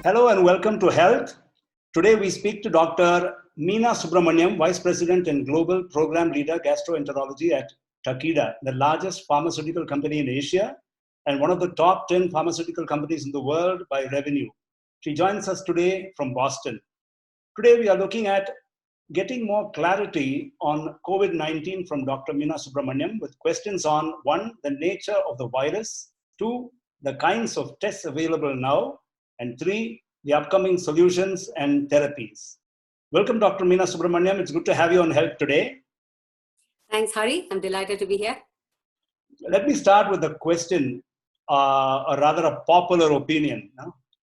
Hello and welcome to Health. Today we speak to Dr. Meena Subramanyam, Vice President and Global Program Leader, Gastroenterology at Takeda, the largest pharmaceutical company in Asia and one of the top 10 pharmaceutical companies in the world by revenue. She joins us today from Boston. Today we are looking at getting more clarity on COVID-19 from Dr. Meena Subramanyam with questions on 1, the nature of the virus, 2, the kinds of tests available now, and 3, the upcoming solutions and therapies. Welcome, Dr. Meena Subramanyam. It's good to have you on Health today. Thanks, Hari. I'm delighted to be here. Let me start with a question, or rather a popular opinion.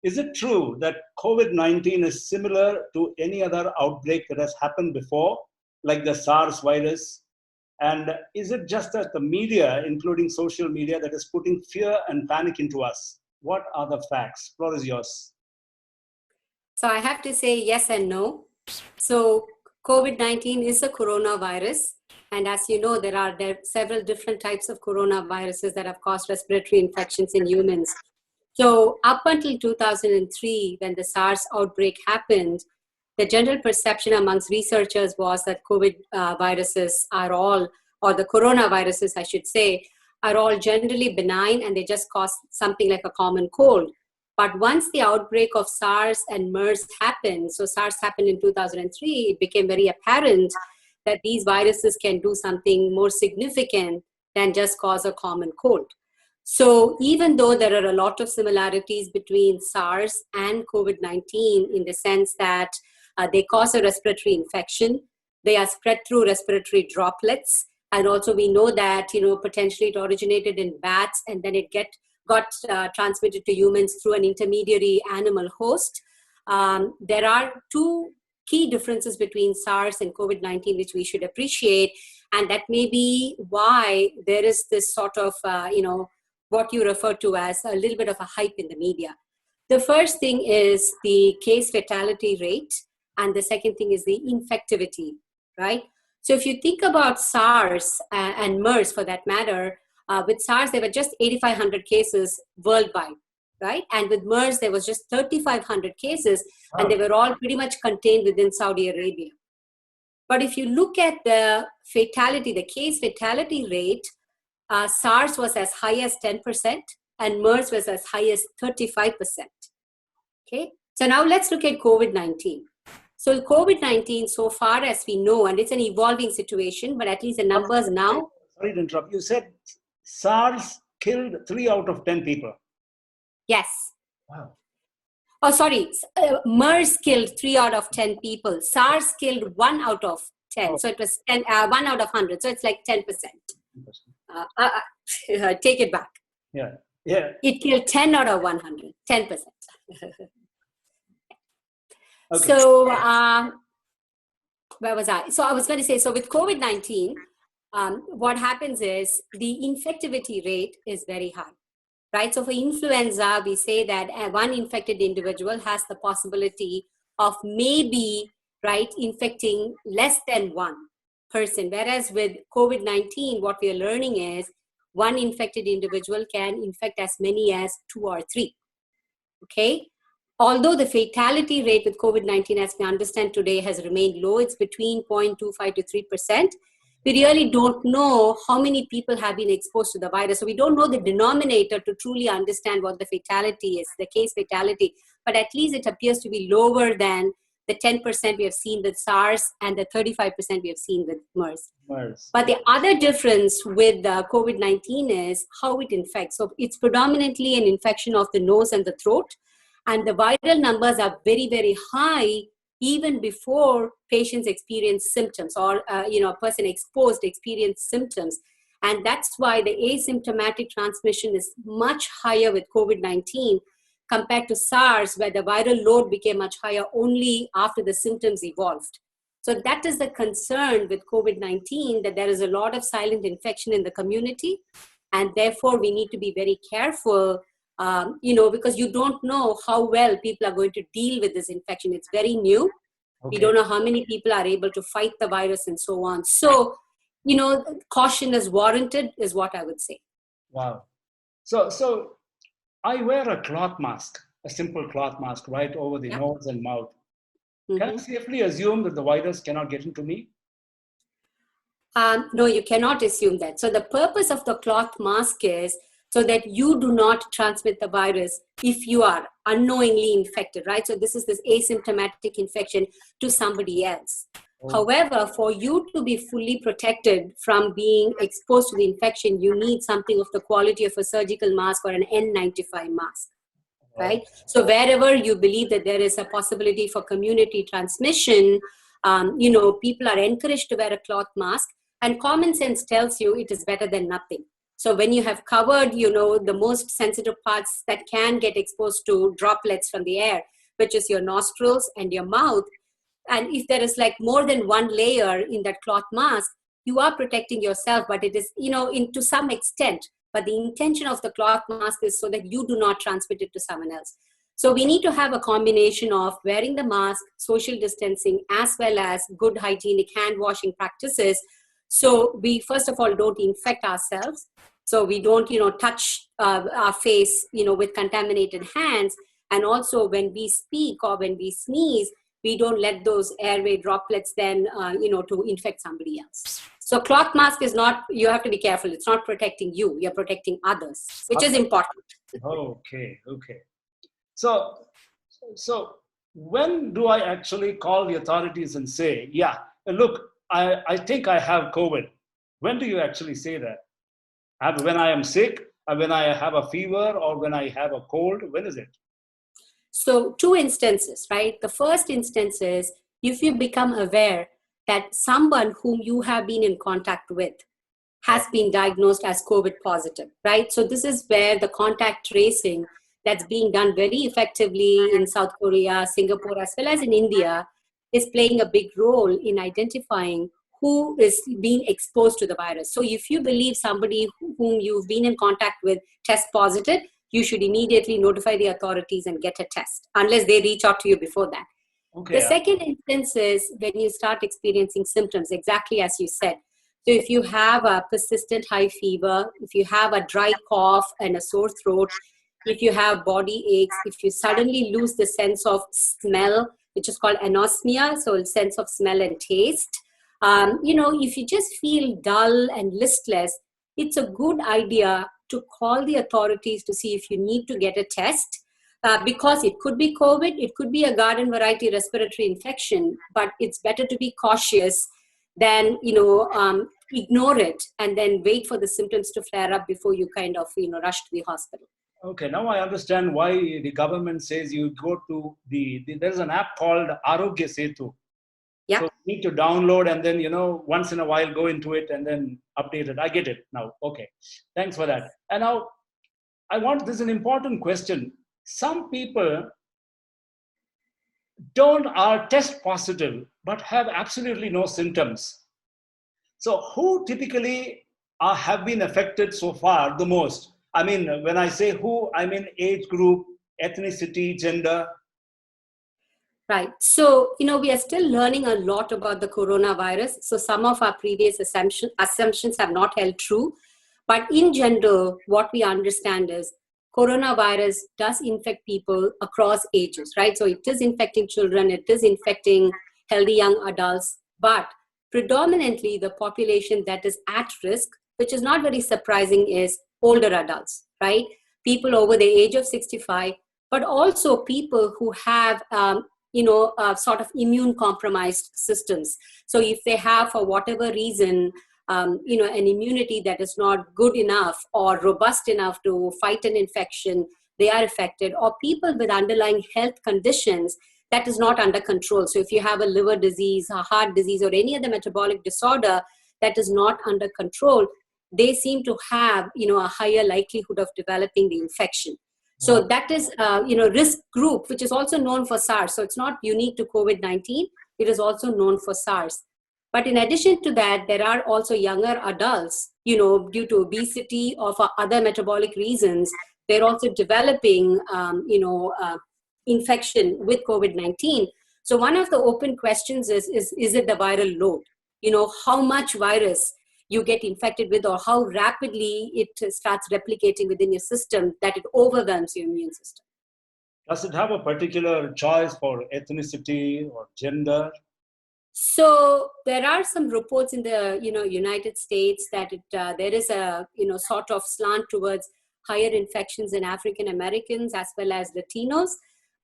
Is it true that COVID-19 is similar to any other outbreak that has happened before, like the SARS virus? And is it just that the media, including social media, that is putting fear and panic into us? What are the facts? Floor is yours. So I have to say yes and no. So COVID-19 is a coronavirus. And as you know, there are several different types of coronaviruses that have caused respiratory infections in humans. So up until 2003, when the SARS outbreak happened, the general perception amongst researchers was that COVID viruses are all, or the coronaviruses, I should say, are all generally benign and they just cause something like a common cold. But once the outbreak of SARS and MERS happened, so SARS happened in 2003, it became very apparent that these viruses can do something more significant than just cause a common cold. So even though there are a lot of similarities between SARS and COVID-19 in the sense that they cause a respiratory infection, they are spread through respiratory droplets, and also we know that potentially it originated in bats and then it got transmitted to humans through an intermediary animal host. There are two key differences between SARS and COVID-19 which we should appreciate, and that may be why there is this sort of what you refer to as a little bit of a hype in the media. The first thing is the case fatality rate, and the second thing is the infectivity, right? So if you think about SARS and MERS for that matter, with SARS, there were just 8,500 cases worldwide, right? And with MERS, there was just 3,500 cases, and they were all pretty much contained within Saudi Arabia. But if you look at the fatality, the case fatality rate, SARS was as high as 10% and MERS was as high as 35%. Okay, so now let's look at COVID-19. So COVID-19, so far as we know, and it's an evolving situation, but at least the numbers now. Sorry to interrupt. You said SARS killed 3 out of 10 people. Yes. Wow. Oh, sorry. MERS killed 3 out of 10 people. SARS killed 1 out of 10. Oh. So it was 1 out of 100. So it's like 10%. Take it back. Yeah. It killed 10 out of 100. 10%. Okay. So where was I? So I was going to say, so with COVID-19, what happens is the infectivity rate is very high, right? So for influenza, we say that one infected individual has the possibility of maybe, right, infecting less than one person. Whereas with COVID-19, what we are learning is one infected individual can infect as many as 2 or 3, okay? Although the fatality rate with COVID-19, as we understand today, has remained low, it's between 0.25 to 3%. We really don't know how many people have been exposed to the virus. So we don't know the denominator to truly understand what the fatality is, the case fatality. But at least it appears to be lower than the 10% we have seen with SARS and the 35% we have seen with MERS. But the other difference with COVID-19 is how it infects. So it's predominantly an infection of the nose and the throat. And the viral numbers are very, very high even before patients experience symptoms or a person exposed experience symptoms. And that's why the asymptomatic transmission is much higher with COVID-19 compared to SARS, where the viral load became much higher only after the symptoms evolved. So that is the concern with COVID-19, that there is a lot of silent infection in the community. And therefore, we need to be very careful because you don't know how well people are going to deal with this infection. It's very new. Okay. We don't know how many people are able to fight the virus and so on. So, caution is warranted is what I would say. Wow. So I wear a cloth mask a simple cloth mask right over the Yeah. nose and mouth, can I Mhm. safely assume that the virus cannot get into me? No, you cannot assume that. So the purpose of the cloth mask is so that you do not transmit the virus if you are unknowingly infected, right? So this is this asymptomatic infection to somebody else. Oh, However, for you to be fully protected from being exposed to the infection, you need something of the quality of a surgical mask or an N95 mask, oh, right? So wherever you believe that there is a possibility for community transmission, people are encouraged to wear a cloth mask, and common sense tells you it is better than nothing. So when you have covered, the most sensitive parts that can get exposed to droplets from the air, which is your nostrils and your mouth, and if there is like more than one layer in that cloth mask, you are protecting yourself, but it is, to some extent. But the intention of the cloth mask is so that you do not transmit it to someone else. So we need to have a combination of wearing the mask, social distancing, as well as good hygienic hand washing practices. So we, first of all, don't infect ourselves. So we don't, touch our face, with contaminated hands. And also when we speak or when we sneeze, we don't let those airway droplets then, to infect somebody else. So cloth mask is not, you have to be careful. It's not protecting you. You're protecting others, which is important. okay, okay. So, so when do I actually call the authorities and say, yeah, look, I think I have COVID? When do you actually say that? When I am sick, when I have a fever, or when I have a cold? When is it? So two instances, right? The first instance is if you become aware that someone whom you have been in contact with has been diagnosed as COVID positive, right? So this is where the contact tracing that's being done very effectively in South Korea, Singapore, as well as in India is playing a big role in identifying who is being exposed to the virus. So if you believe somebody whom you've been in contact with test positive, you should immediately notify the authorities and get a test, unless they reach out to you before that. The Okay. second instance is when you start experiencing symptoms, exactly as you said. So if you have a persistent high fever, if you have a dry cough and a sore throat, if you have body aches, if you suddenly lose the sense of smell, which is called anosmia, so a sense of smell and taste, if you just feel dull and listless, it's a good idea to call the authorities to see if you need to get a test. Because it could be COVID, it could be a garden variety respiratory infection, but it's better to be cautious than, ignore it and then wait for the symptoms to flare up before you kind of, rush to the hospital. Okay, now I understand why the government says you go to there's an app called Arogya Setu. Yeah. So you need to download and then, once in a while go into it and then update it. I get it now. Okay, thanks for that. And now this is an important question. Some people are test positive, but have absolutely no symptoms. So who typically have been affected so far the most? I mean, when I say who, I mean age group, ethnicity, gender. Right. So, we are still learning a lot about the coronavirus. So some of our previous assumptions have not held true. But in general, what we understand is coronavirus does infect people across ages, right? So it is infecting children, it is infecting healthy young adults, but predominantly the population that is at risk, which is not very surprising, is older adults, right? People over the age of 65, but also people who have sort of immune compromised systems. So if they have, for whatever reason, an immunity that is not good enough or robust enough to fight an infection, they are affected. Or people with underlying health conditions that is not under control. So if you have a liver disease, a heart disease, or any other metabolic disorder that is not under control, they seem to have, a higher likelihood of developing the infection. So that is, risk group, which is also known for SARS. So it's not unique to COVID-19. It is also known for SARS. But in addition to that, there are also younger adults, due to obesity or for other metabolic reasons, they're also developing, infection with COVID-19. So one of the open questions is it the viral load? How much virus you get infected with, or how rapidly it starts replicating within your system that it overwhelms your immune system. Does it have a particular choice for ethnicity or gender? So there are some reports in the United States that there is a sort of slant towards higher infections in African Americans as well as Latinos,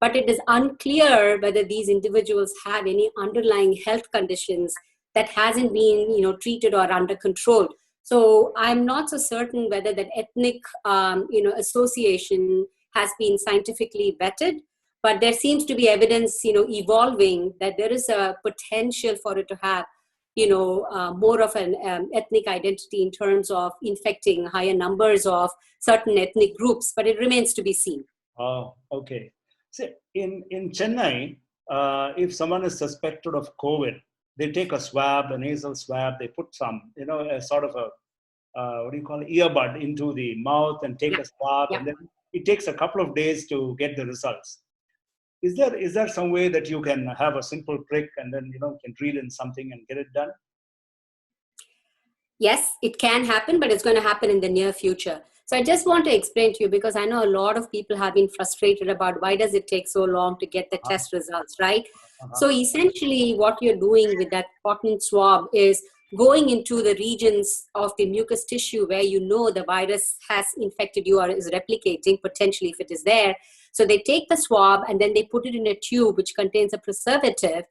but it is unclear whether these individuals have any underlying health conditions that hasn't been treated or under control. So I'm not so certain whether that ethnic association has been scientifically vetted, but there seems to be evidence evolving that there is a potential for it to have more of an ethnic identity in terms of infecting higher numbers of certain ethnic groups, but it remains to be seen. Oh, okay. So in Chennai, if someone is suspected of COVID, they take a swab, a nasal swab, they put some, a sort of a, what do you call it, earbud into the mouth and take a swab, and then it takes a couple of days to get the results. Is there some way that you can have a simple prick and then, can read in something and get it done? Yes, it can happen, but it's going to happen in the near future. So I just want to explain to you, because I know a lot of people have been frustrated about why does it take so long to get the test results, right? So essentially what you're doing with that cotton swab is going into the regions of the mucous tissue where the virus has infected you or is replicating, potentially if it is there. So they take the swab and then they put it in a tube which contains a preservative.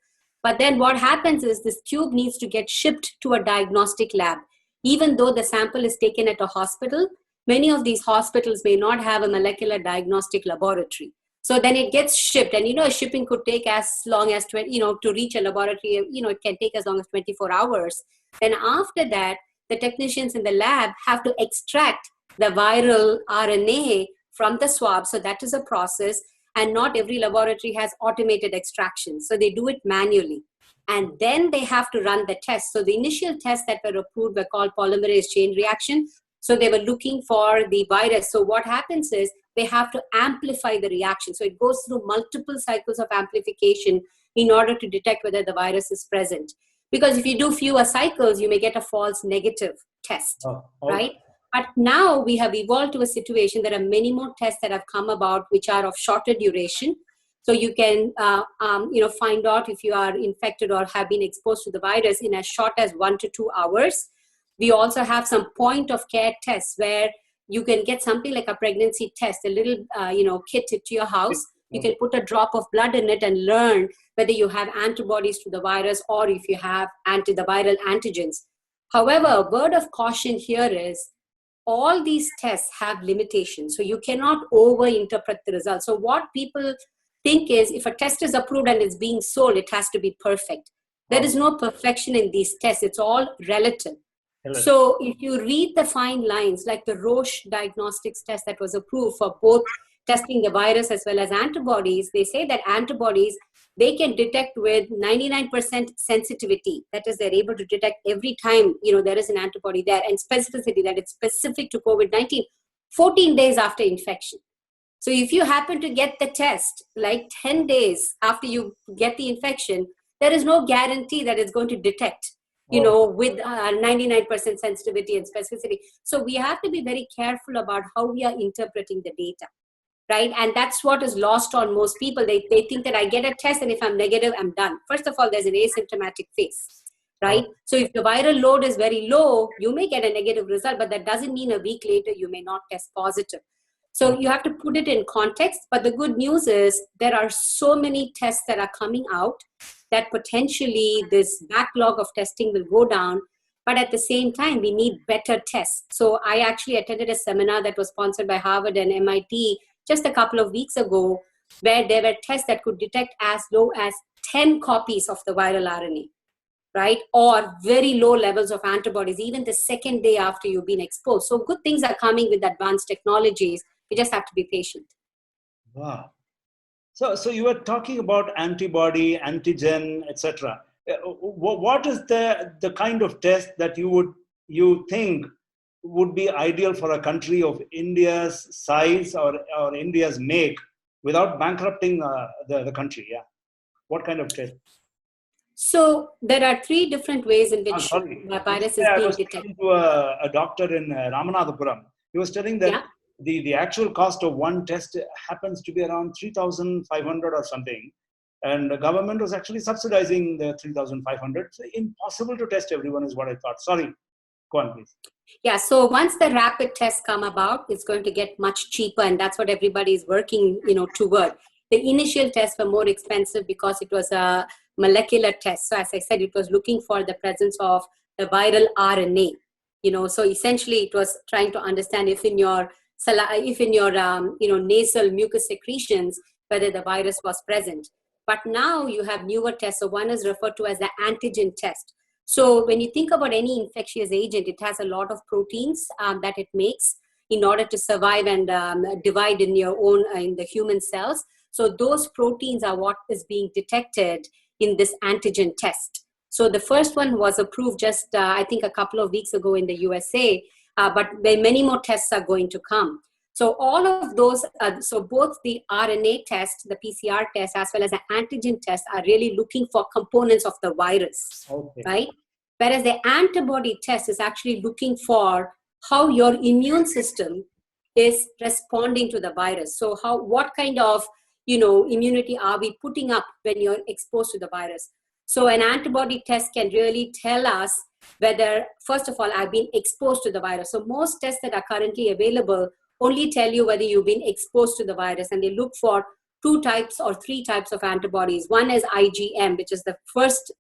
But then what happens is this tube needs to get shipped to a diagnostic lab. Even though the sample is taken at a hospital, many of these hospitals may not have a molecular diagnostic laboratory. So then it gets shipped, and shipping could take as long as to reach a laboratory, it can take as long as 24 hours. Then after that, the technicians in the lab have to extract the viral RNA from the swab. So that is a process, and not every laboratory has automated extraction. So they do it manually. And then they have to run the test. So the initial tests that were approved were called polymerase chain reaction. So they were looking for the virus. So what happens is they have to amplify the reaction. So it goes through multiple cycles of amplification in order to detect whether the virus is present. Because if you do fewer cycles, you may get a false negative test, right? But now we have evolved to a situation. There are many more tests that have come about which are of shorter duration. So you can, find out if you are infected or have been exposed to the virus in as short as 1 to 2 hours. We also have some point of care tests where you can get something like a pregnancy test, a little, kit to your house. You can put a drop of blood in it and learn whether you have antibodies to the virus or if you have the viral antigens. However, a word of caution here is all these tests have limitations. So you cannot overinterpret the results. So what people think is if a test is approved and it's being sold, it has to be perfect. There is no perfection in these tests. It's all relative. So if you read the fine lines, like the Roche diagnostics test that was approved for both testing the virus as well as antibodies, they say that antibodies, they can detect with 99% sensitivity. That is, they're able to detect every time, there is an antibody there, and specificity that it's specific to COVID-19, 14 days after infection. So if you happen to get the test like 10 days after you get the infection, there is no guarantee that it's going to detect, with 99% sensitivity and specificity. So we have to be very careful about how we are interpreting the data, right? And that's what is lost on most people. They think that I get a test and if I'm negative, I'm done. First of all, there's an asymptomatic phase, right? So if the viral load is very low, you may get a negative result, but that doesn't mean a week later you may not test positive. So you have to put it in context. But the good news is there are so many tests that are coming out that potentially this backlog of testing will go down. But at the same time, we need better tests. So I actually attended a seminar that was sponsored by Harvard and MIT just a couple of weeks ago, where there were tests that could detect as low as 10 copies of the viral RNA, right? Or very low levels of antibodies, even the second day after you've been exposed. So good things are coming with advanced technologies. You just have to be patient. Wow. So you were talking about antibody, antigen, etc. What is the kind of test that you think would be ideal for a country of India's size or India's make without bankrupting the country? Yeah. What kind of test? So there are 3 different ways in which the virus is being detected. I was talking to a doctor in Ramanathapuram. He was telling that the actual cost of one test happens to be around 3,500 or something. And the government was actually subsidizing the 3,500. So impossible to test everyone is what I thought. Sorry, go on, please. Yeah, so once the rapid tests come about, it's going to get much cheaper, and that's what everybody is working, toward. The initial tests were more expensive because it was a molecular test. So as I said, it was looking for the presence of the viral RNA. So essentially, it was trying to understand if in your nasal mucus secretions whether the virus was present. But now you have newer tests. So one is referred to as the antigen test. So when you think about any infectious agent, it has a lot of proteins that it makes in order to survive and divide in the human cells. So those proteins are what is being detected in this antigen test. So the first one was approved just, I think, a couple of weeks ago in the USA, but many more tests are going to come. So all of those, so both the RNA test, the PCR test, as well as the antigen test are really looking for components of the virus, right? Whereas the antibody test is actually looking for how your immune system is responding to the virus. So what kind of, immunity are we putting up when you're exposed to the virus? So an antibody test can really tell us whether, first of all, I've been exposed to the virus. So most tests that are currently available only tell you whether you've been exposed to the virus, and they look for 2 types or 3 types of antibodies. One is IgM, which is the first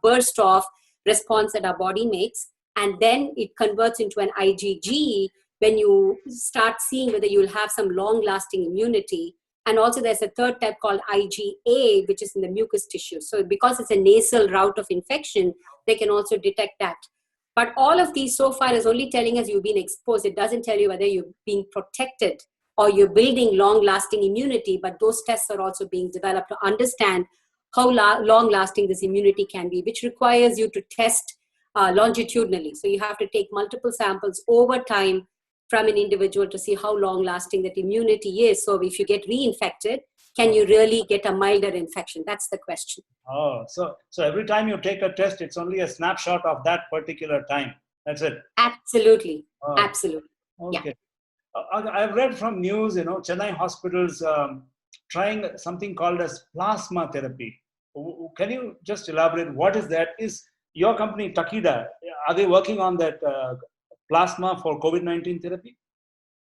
burst of response that our body makes, and then it converts into an IgG when you start seeing whether you'll have some long-lasting immunity. And also there's a third type called IgA, which is in the mucous tissue. So because it's a nasal route of infection, they can also detect that. But all of these so far is only telling us you've been exposed. It doesn't tell you whether you're being protected or you're building long-lasting immunity, but those tests are also being developed to understand how long-lasting this immunity can be, which requires you to test longitudinally. So you have to take multiple samples over time from an individual to see how long-lasting that immunity is. So if you get reinfected, can you really get a milder infection? That's the question. Oh, so every time you take a test, it's only a snapshot of that particular time. That's it. Absolutely. Absolutely. Okay. Yeah. I've read from news, Chennai hospitals trying something called as plasma therapy. Can you just elaborate? What is that? Is your company, Takeda, are they working on that plasma for COVID-19 therapy?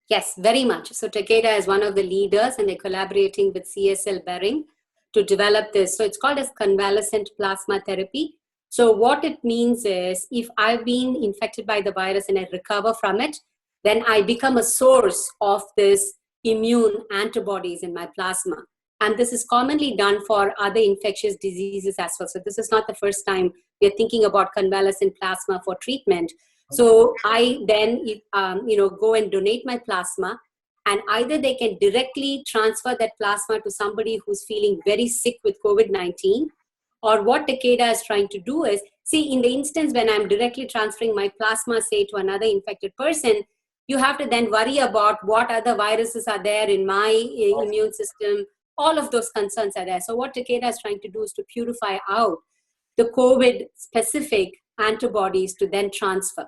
Yes, very much. So Takeda is one of the leaders, and they're collaborating with CSL Behring to develop this. So it's called as convalescent plasma therapy. So what it means is, if I've been infected by the virus and I recover from it, then I become a source of this immune antibodies in my plasma. And this is commonly done for other infectious diseases as well. So this is not the first time we're thinking about convalescent plasma for treatment. So I then, go and donate my plasma, and either they can directly transfer that plasma to somebody who's feeling very sick with COVID-19, or what Takeda is trying to do is, see, in the instance when I'm directly transferring my plasma, say, to another infected person, you have to then worry about what other viruses are there in my immune system. All of those concerns are there. So what Takeda is trying to do is to purify out the COVID-specific antibodies to then transfer.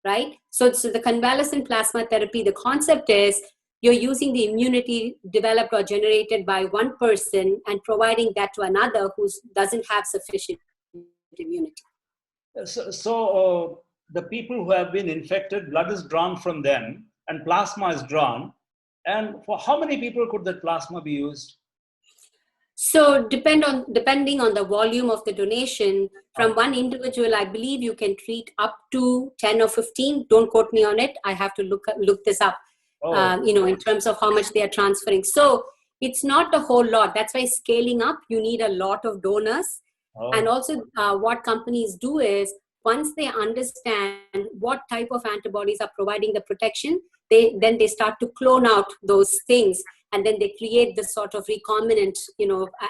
Right? So the convalescent plasma therapy, the concept is you're using the immunity developed or generated by one person and providing that to another who doesn't have sufficient immunity. So the people who have been infected, blood is drawn from them and plasma is drawn. And for how many people could that plasma be used? So depending on the volume of the donation, from one individual, I believe you can treat up to 10 or 15. Don't quote me on it. I have to look this up, in terms of how much they are transferring. So it's not a whole lot. That's why scaling up, you need a lot of donors. And also what companies do is, once they understand what type of antibodies are providing the protection, then they start to clone out those things. And then they create this sort of recombinant,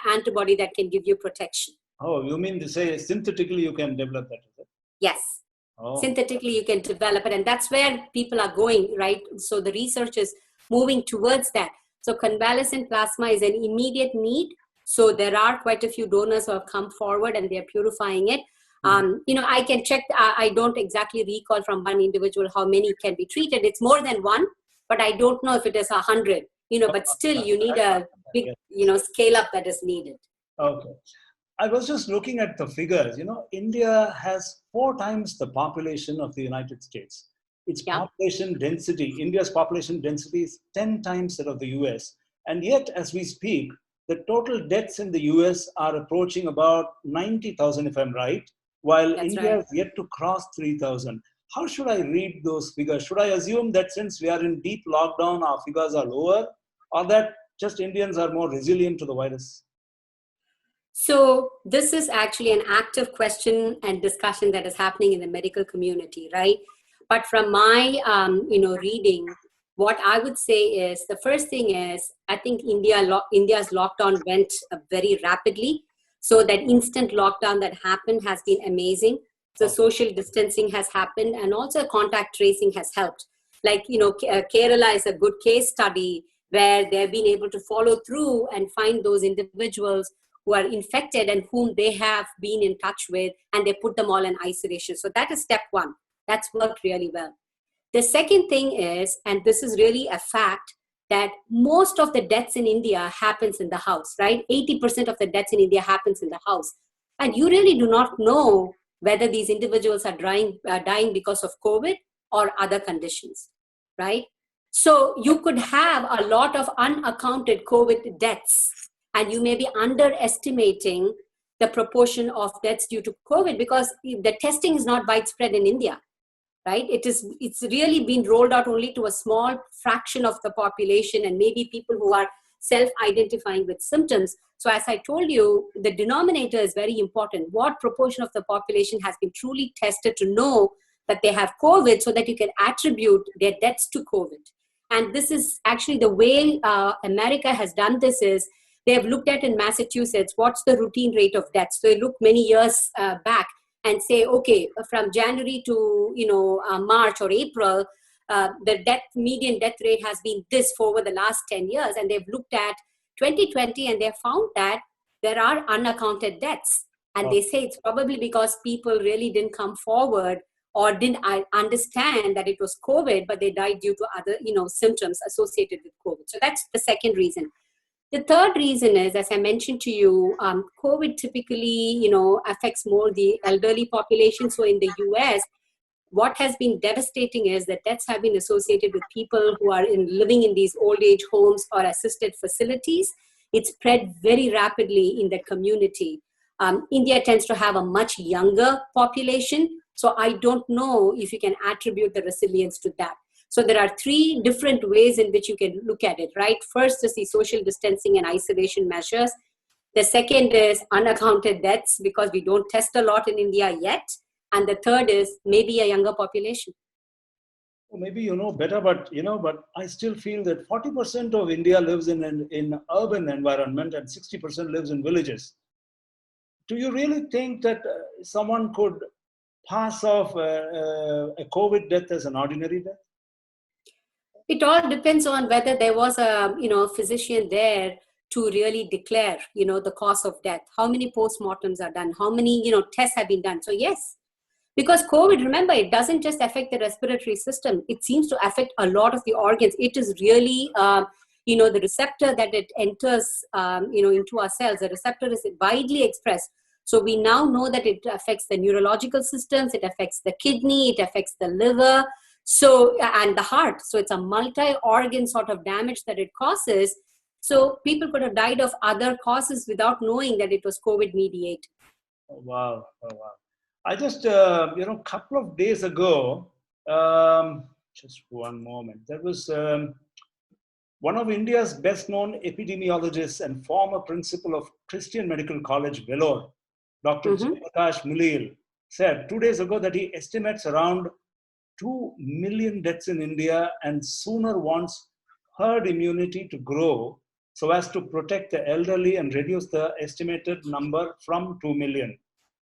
antibody that can give you protection. Oh, you mean to say synthetically you can develop that, is it? Yes. Synthetically you can develop it. And that's where people are going, right? So the research is moving towards that. So convalescent plasma is an immediate need. So there are quite a few donors who have come forward and they're purifying it. I can check. I don't exactly recall from one individual how many can be treated. It's more than one. but I don't know if it is 100, but still you need a big, scale up that is needed. Okay. I was just looking at the figures. India has 4 times the population of the United States. Its population density, India's population density is 10 times that of the US. And yet, as we speak, the total deaths in the US are approaching about 90,000, if I'm right, while That's India right. has yet to cross 3,000. How should I read those figures? Should I assume that since we are in deep lockdown, our figures are lower, or that just Indians are more resilient to the virus? So this is actually an active question and discussion that is happening in the medical community, right? But from my, reading, what I would say is the first thing is I think India's lockdown went very rapidly. So that instant lockdown that happened has been amazing. So social distancing has happened, and also contact tracing has helped. Like, Kerala is a good case study where they've been able to follow through and find those individuals who are infected and whom they have been in touch with, and they put them all in isolation. So that is step one. That's worked really well. The second thing is, and this is really a fact, that most of the deaths in India happens in the house, right? 80% of the deaths in India happens in the house. And you really do not know whether these individuals are dying because of COVID or other conditions, right? So you could have a lot of unaccounted COVID deaths, and you may be underestimating the proportion of deaths due to COVID because the testing is not widespread in India, right? It's really been rolled out only to a small fraction of the population, and maybe people who are self-identifying with symptoms. So as I told you, the denominator is very important. What proportion of the population has been truly tested to know that they have COVID, so that you can attribute their deaths to COVID. And this is actually the way America has done this is, they have looked at in Massachusetts, what's the routine rate of deaths. So they look many years back and say, okay, from January to March or April, the median death rate has been this for over the last 10 years. And they've looked at 2020 and they found that there are unaccounted deaths. And they say it's probably because people really didn't come forward or didn't understand that it was COVID, but they died due to other symptoms associated with COVID. So that's the second reason. The third reason is, as I mentioned to you, COVID typically, affects more the elderly population. So in the US, what has been devastating is that deaths have been associated with people who are living in these old age homes or assisted facilities. It's spread very rapidly in the community. India tends to have a much younger population. So I don't know if you can attribute the resilience to that. So there are 3 different ways in which you can look at it, right? First is the social distancing and isolation measures. The second is unaccounted deaths because we don't test a lot in India yet. And the third is maybe a younger population. Well, maybe you know better, but I still feel that 40% of India lives in an urban environment and 60% lives in villages. Do you really think that someone could pass off a COVID death as an ordinary death? It all depends on whether there was a physician there to really declare the cause of death. How many postmortems are done? How many tests have been done? So yes, because COVID, remember, it doesn't just affect the respiratory system. It seems to affect a lot of the organs. It is really the receptor that it enters into our cells. The receptor is widely expressed. So we now know that it affects the neurological systems. It affects the kidney. It affects the liver. So, and the heart. So it's a multi-organ sort of damage that it causes. So people could have died of other causes without knowing that it was COVID mediated. Oh, wow. Oh, wow. I just, couple of days ago, just one moment, there was one of India's best known epidemiologists and former principal of Christian Medical College, Vellore, Dr. Prakash Mulil, said 2 days ago that he estimates around 2 million deaths in India and sooner wants herd immunity to grow so as to protect the elderly and reduce the estimated number from 2 million.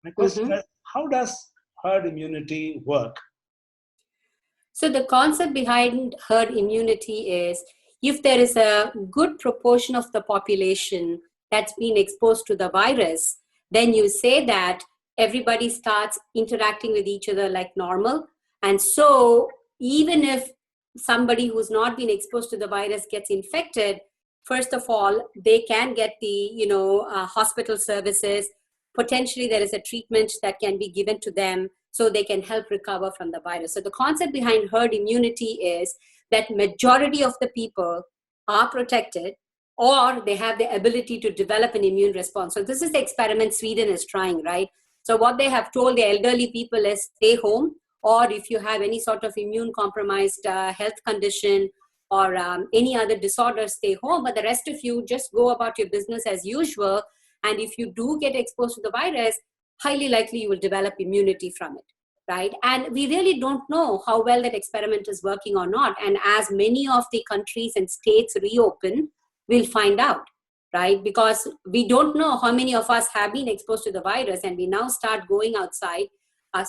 My question is, how does herd immunity work? So the concept behind herd immunity is if there is a good proportion of the population that's been exposed to the virus, then you say that everybody starts interacting with each other like normal. And so even if somebody who's not been exposed to the virus gets infected, first of all, they can get the, hospital services. Potentially, there is a treatment that can be given to them so they can help recover from the virus. So the concept behind herd immunity is that majority of the people are protected, or they have the ability to develop an immune response. So this is the experiment Sweden is trying, right? So what they have told the elderly people is stay home, or if you have any sort of immune compromised health condition or any other disorder, stay home. But the rest of you just go about your business as usual. And if you do get exposed to the virus, highly likely you will develop immunity from it, right? And we really don't know how well that experiment is working or not. And as many of the countries and states reopen, we'll find out, right? Because we don't know how many of us have been exposed to the virus, and we now start going outside.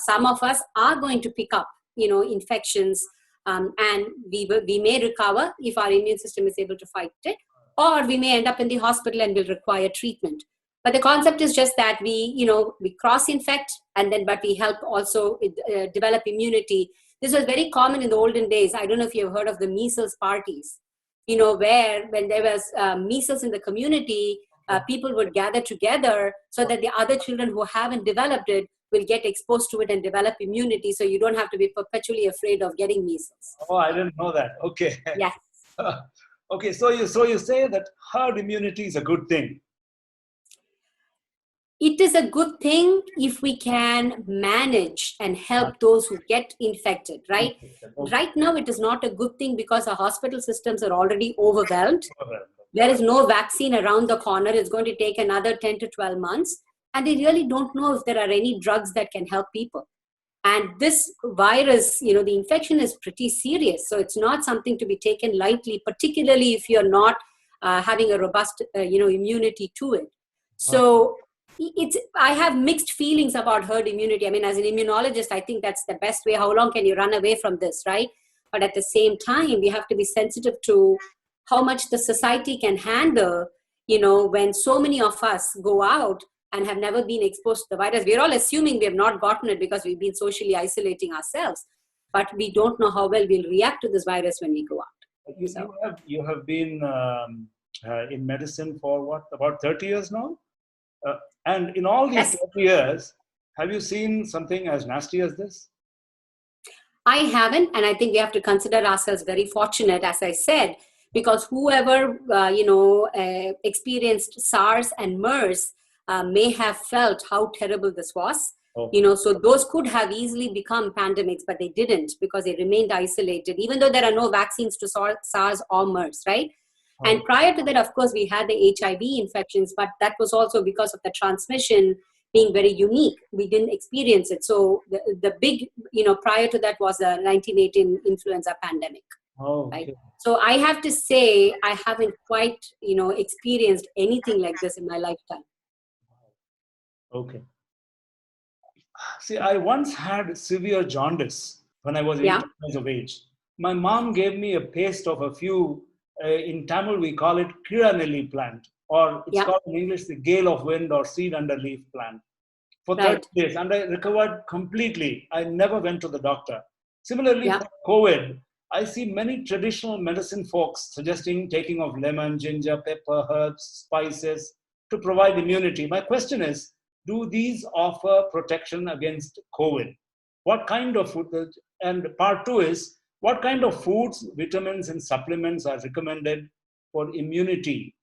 Some of us are going to pick up, infections, and we may recover if our immune system is able to fight it, or we may end up in the hospital and will require treatment. But the concept is just that we cross-infect, but we help also develop immunity. This was very common in the olden days. I don't know if you've heard of the measles parties, where when there was measles in the community, people would gather together so that the other children who haven't developed it will get exposed to it and develop immunity. So you don't have to be perpetually afraid of getting measles. Oh, I didn't know that. Okay. Yes. Okay, so you say that herd immunity is a good thing. It is a good thing if we can manage and help those who get infected, right? Okay. Right now, it is not a good thing because our hospital systems are already overwhelmed. There is no vaccine around the corner. It's going to take another 10 to 12 months. And they really don't know if there are any drugs that can help people. And this virus, the infection is pretty serious. So it's not something to be taken lightly, particularly if you're not having a robust, immunity to it. So I have mixed feelings about herd immunity. I mean, as an immunologist, I think that's the best way. How long can you run away from this, right? But at the same time, we have to be sensitive to how much the society can handle, when so many of us go out and have never been exposed to the virus. We're all assuming we have not gotten it because we've been socially isolating ourselves, but we don't know how well we'll react to this virus when we go out. You have been in medicine for what, about 30 years now? And in all these 30 years, have you seen something as nasty as this? I haven't, and I think we have to consider ourselves very fortunate, as I said, because whoever, experienced SARS and MERS may have felt how terrible this was. So those could have easily become pandemics, but they didn't because they remained isolated, even though there are no vaccines to SARS or MERS, right? And prior to that, of course, we had the HIV infections, but that was also because of the transmission being very unique. We didn't experience it. So the big, prior to that was the 1918 influenza pandemic. Right? So I have to say, I haven't quite, experienced anything like this in my lifetime. Okay. See, I once had severe jaundice when I was 8 years of age. My mom gave me a paste of a few, in Tamil we call it Kiranelli plant, or it's called in English the gale of wind or seed under leaf plant, for 30 days. And I recovered completely. I never went to the doctor. Similarly, for COVID, I see many traditional medicine folks suggesting taking of lemon, ginger, pepper, herbs, spices to provide immunity. My question is, do these offer protection against COVID? What kind of food? And part two is, what kind of foods, vitamins, and supplements are recommended for immunity?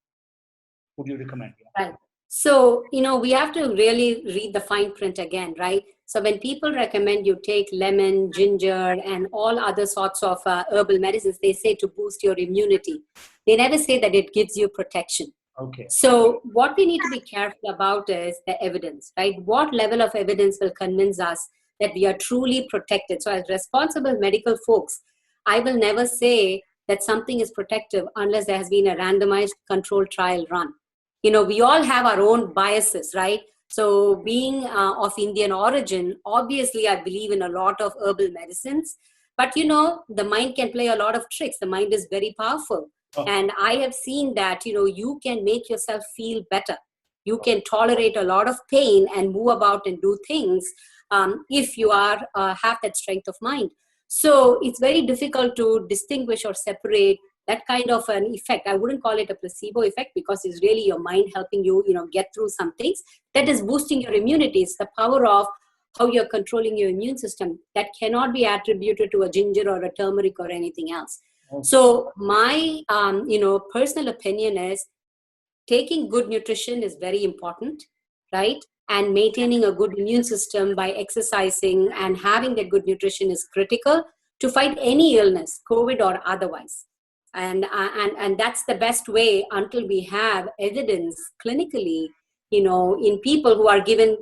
Would you recommend? Right. So, we have to really read the fine print again, right? So when people recommend you take lemon, ginger, and all other sorts of herbal medicines, they say to boost your immunity. They never say that it gives you protection. Okay. So what we need to be careful about is the evidence, right? What level of evidence will convince us that we are truly protected? So as responsible medical folks, I will never say that something is protective unless there has been a randomized controlled trial run. We all have our own biases, right? So being of Indian origin, obviously I believe in a lot of herbal medicines, but the mind can play a lot of tricks. The mind is very powerful. And I have seen that, you can make yourself feel better. You can tolerate a lot of pain and move about and do things if you have that strength of mind. So it's very difficult to distinguish or separate that kind of an effect. I wouldn't call it a placebo effect because it's really your mind helping you, get through some things. That is boosting your immunity. It's the power of how you're controlling your immune system that cannot be attributed to a ginger or a turmeric or anything else. Okay. So my, personal opinion is taking good nutrition is very important, right? And maintaining a good immune system by exercising and having that good nutrition is critical to fight any illness, COVID or otherwise. And that's the best way until we have evidence clinically, in people who are given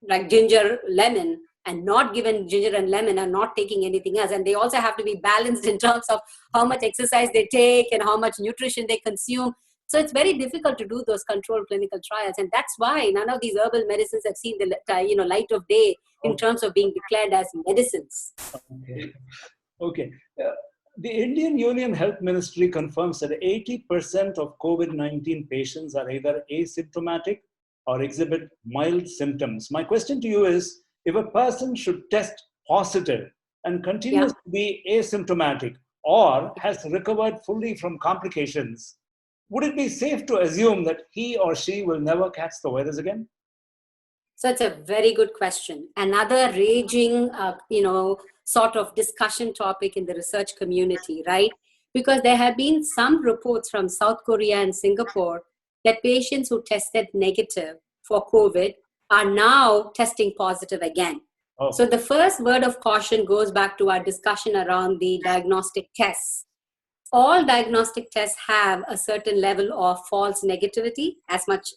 like ginger, lemon, and not given ginger and lemon and not taking anything else. And they also have to be balanced in terms of how much exercise they take and how much nutrition they consume. So it's very difficult to do those controlled clinical trials. And that's why none of these herbal medicines have seen the light of day in terms of being declared as medicines. Okay. Okay. The Indian Union Health Ministry confirms that 80% of COVID-19 patients are either asymptomatic or exhibit mild symptoms. My question to you is, if a person should test positive and continues to be asymptomatic or has recovered fully from complications, would it be safe to assume that he or she will never catch the virus again? So it's a very good question. Another raging, sort of discussion topic in the research community, right? Because there have been some reports from South Korea and Singapore that patients who tested negative for COVID are now testing positive again. Oh. So the first word of caution goes back to our discussion around the diagnostic tests. All diagnostic tests have a certain level of false negativity, as much,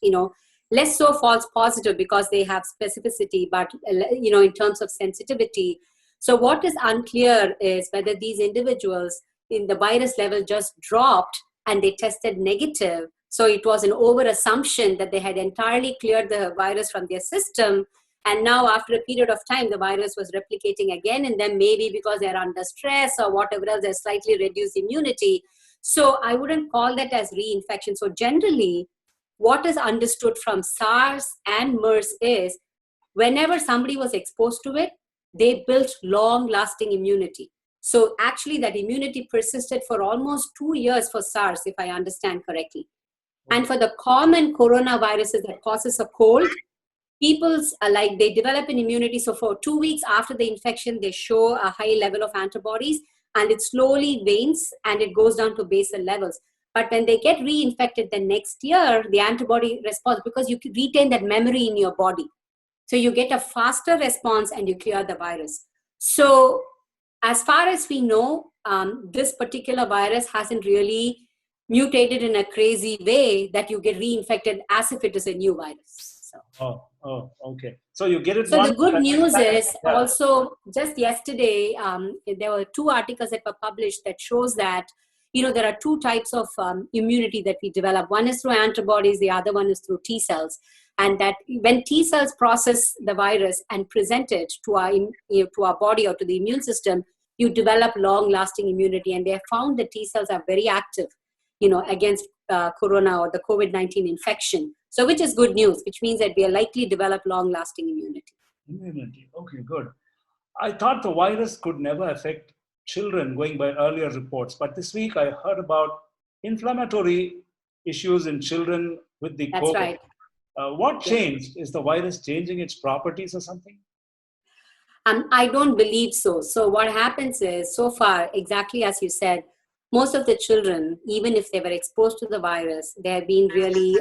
less so false positive because they have specificity, but, in terms of sensitivity. So what is unclear is whether these individuals in the virus level just dropped and they tested negative. So it was an over assumption that they had entirely cleared the virus from their system. And now after a period of time, the virus was replicating again in them, maybe because they're under stress or whatever else, they're slightly reduced immunity. So I wouldn't call that as reinfection. So generally, what is understood from SARS and MERS is whenever somebody was exposed to it, they built long-lasting immunity. So actually that immunity persisted for almost 2 years for SARS, if I understand correctly. And for the common coronaviruses that causes a cold, people's they develop an immunity. So for 2 weeks after the infection, they show a high level of antibodies and it slowly wanes and it goes down to basal levels. But when they get reinfected the next year, the antibody response, because you retain that memory in your body. So you get a faster response and you clear the virus. So as far as we know, this particular virus hasn't really mutated in a crazy way that you get reinfected as if it is a new virus. So. Oh, okay. So you get it. So the good news is also just yesterday, there were 2 articles that were published that shows that, there are 2 types of immunity that we develop. One is through antibodies, the other one is through T cells. And that when T cells process the virus and present it to our body or to the immune system, you develop long-lasting immunity. And they have found that T cells are very active, against corona or the COVID-19 infection. So which is good news, which means that we are likely to develop long-lasting immunity. Immunity. Okay, good. I thought the virus could never affect children going by earlier reports. But this week I heard about inflammatory issues in children with the COVID. That's right. What changed? Is the virus changing its properties or something? I don't believe so. So what happens is, so far, exactly as you said, most of the children, even if they were exposed to the virus, they have been really,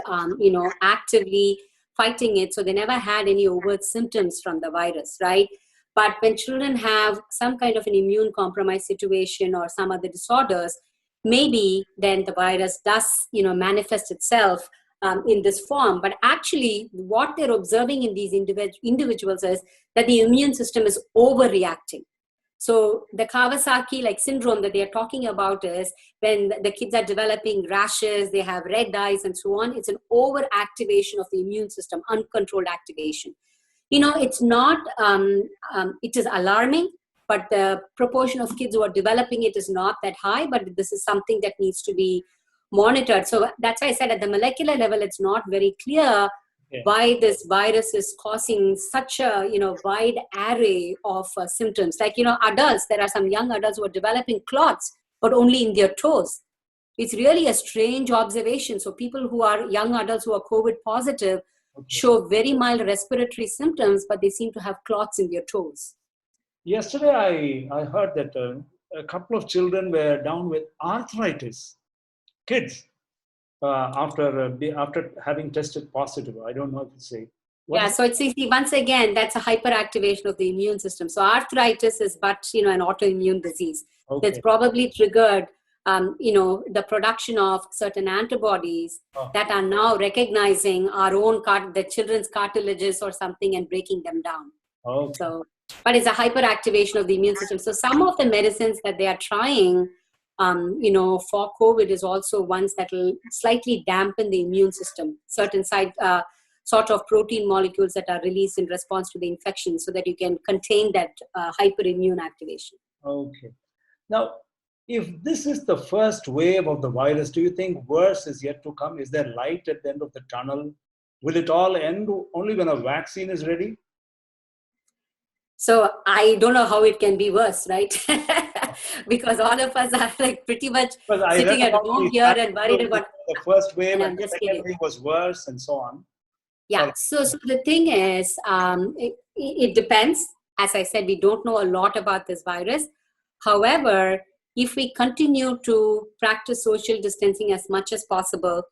actively fighting it. So they never had any overt symptoms from the virus, right? But when children have some kind of an immune compromised situation or some other disorders, maybe then the virus does, manifest itself in this form. But actually, what they're observing in these individuals is that the immune system is overreacting. So the Kawasaki syndrome that they are talking about is when the kids are developing rashes, they have red eyes and so on. It's an overactivation of the immune system, uncontrolled activation. It's not, it is alarming, but the proportion of kids who are developing it is not that high, but this is something that needs to be monitored. So that's why I said at the molecular level, it's not very clear Yeah. why this virus is causing such a, wide array of symptoms. Like, adults, there are some young adults who are developing clots, but only in their toes. It's really a strange observation. So people who are young adults who are COVID positive show very mild respiratory symptoms, but they seem to have clots in their toes. Yesterday, I heard that a couple of children were down with arthritis, kids, after having tested positive. I don't know if to say. So it's easy. Once again, that's a hyperactivation of the immune system. So arthritis is but, an autoimmune disease that's probably triggered, the production of certain antibodies that are now recognizing our own the children's cartilages or something and breaking them down. So, but it's a hyperactivation of the immune system. So some of the medicines that they are trying, for COVID is also ones that will slightly dampen the immune system, certain sort of protein molecules that are released in response to the infection so that you can contain that hyperimmune activation. Okay. Now, if this is the first wave of the virus, do you think worse is yet to come? Is there light at the end of the tunnel? Will it all end only when a vaccine is ready? So I don't know how it can be worse, right? Because all of us are like pretty much sitting at home here and worried about the first wave and the second wave was worse and so on. Yeah. So the thing is, it depends. As I said, we don't know a lot about this virus. However, if we continue to practice social distancing as much as possible,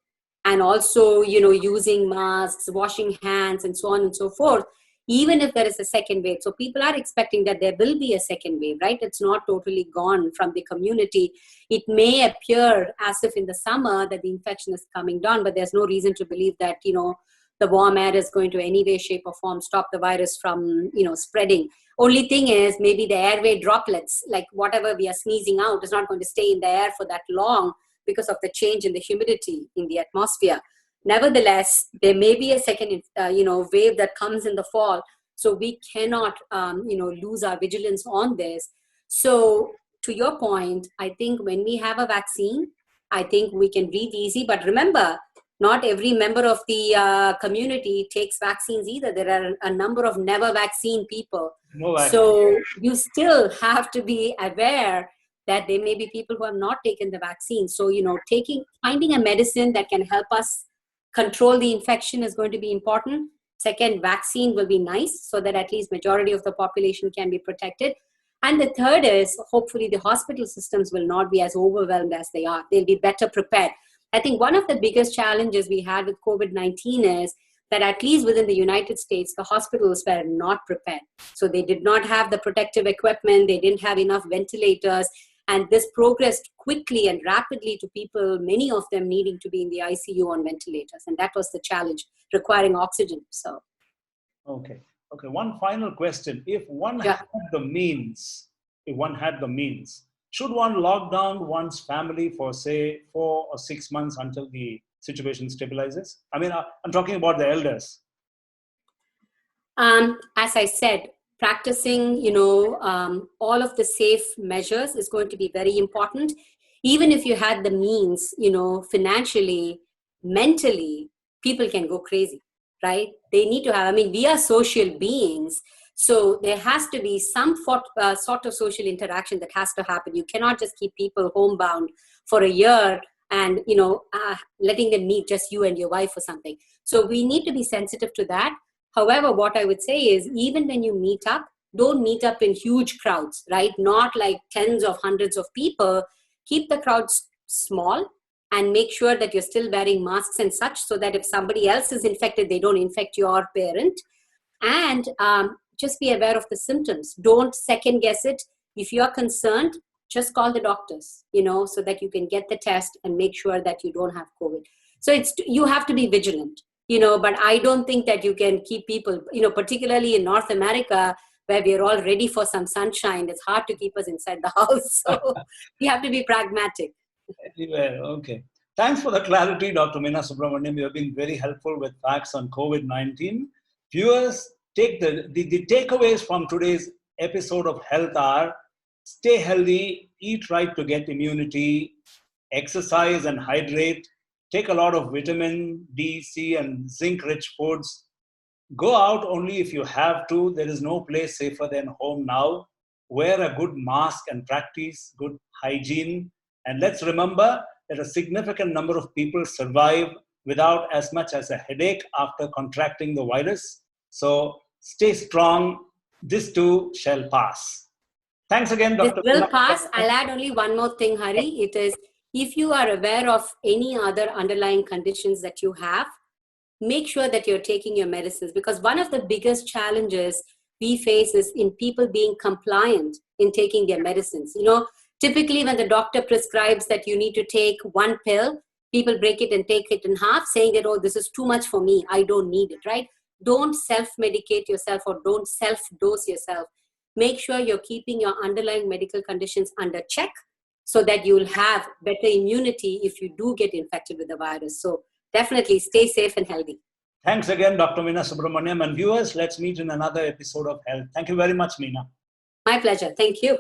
and also, using masks, washing hands, and so on and so forth, even if there is a second wave. So people are expecting that there will be a second wave, right? It's not totally gone from the community. It may appear as if in the summer that the infection is coming down, but there's no reason to believe that, the warm air is going to any way, shape or form stop the virus from, spreading. Only thing is maybe the airway droplets, like whatever we are sneezing out, is not going to stay in the air for that long because of the change in the humidity in the atmosphere. Nevertheless, there may be a second, wave that comes in the fall. So we cannot, lose our vigilance on this. So to your point, I think when we have a vaccine, I think we can breathe easy. But remember, not every member of the community takes vaccines either. There are a number of never vaccine people. So you still have to be aware that there may be people who have not taken the vaccine. So, finding a medicine that can help us control the infection is going to be important. Second, vaccine will be nice so that at least majority of the population can be protected. And the third is hopefully the hospital systems will not be as overwhelmed as they are. They'll be better prepared. I think one of the biggest challenges we had with COVID-19 is that at least within the United States, the hospitals were not prepared. So they did not have the protective equipment. They didn't have enough ventilators. And this progressed quickly and rapidly to people, many of them needing to be in the ICU on ventilators. And that was the challenge, requiring oxygen. So, Okay. One final question. If one had the means, should one lock down one's family for, say, 4 or 6 months until the situation stabilizes? I mean, I'm talking about the elders. As I said, practicing, all of the safe measures is going to be very important. Even if you had the means, financially, mentally, people can go crazy, right? They need to have, we are social beings. So there has to be some sort of social interaction that has to happen. You cannot just keep people homebound for a year and, letting them meet just you and your wife or something. So we need to be sensitive to that. However, what I would say is even when you meet up, don't meet up in huge crowds, right? Not like tens of hundreds of people. Keep the crowds small and make sure that you're still wearing masks and such so that if somebody else is infected, they don't infect your parent. And just be aware of the symptoms. Don't second guess it. If you're concerned, just call the doctors, so that you can get the test and make sure that you don't have COVID. So you have to be vigilant, but I don't think that you can keep people, particularly in North America, where we are all ready for some sunshine. It's hard to keep us inside the house. So we have to be pragmatic. Anyway, okay. Thanks for the clarity, Dr. Meena Subramanyam. You have been very helpful with facts on COVID-19. Viewers, take the takeaways from today's episode of Health are: stay healthy, eat right to get immunity, exercise and hydrate, take a lot of vitamin D, C, and zinc-rich foods. Go out only if you have to. There is no place safer than home now. Wear a good mask and practice good hygiene. And let's remember that a significant number of people survive without as much as a headache after contracting the virus. So stay strong. This too shall pass. Thanks again, This Dr. will Meena. pass. I'll add only one more thing, Hari. It is, if you are aware of any other underlying conditions that you have, make sure that you're taking your medicines, because one of the biggest challenges we face is in people being compliant in taking their medicines. You know, typically when the doctor prescribes that you need to take one pill, people break it and take it in half, saying that, oh, this is too much for me, I don't need it, right? Don't self-medicate yourself or don't self-dose yourself. Make sure you're keeping your underlying medical conditions under check so that you'll have better immunity if you do get infected with the virus. So definitely stay safe and healthy. Thanks again, Dr. Meena Subramanyam. And viewers, let's meet in another episode of Health. Thank you very much, Meena. My pleasure. Thank you.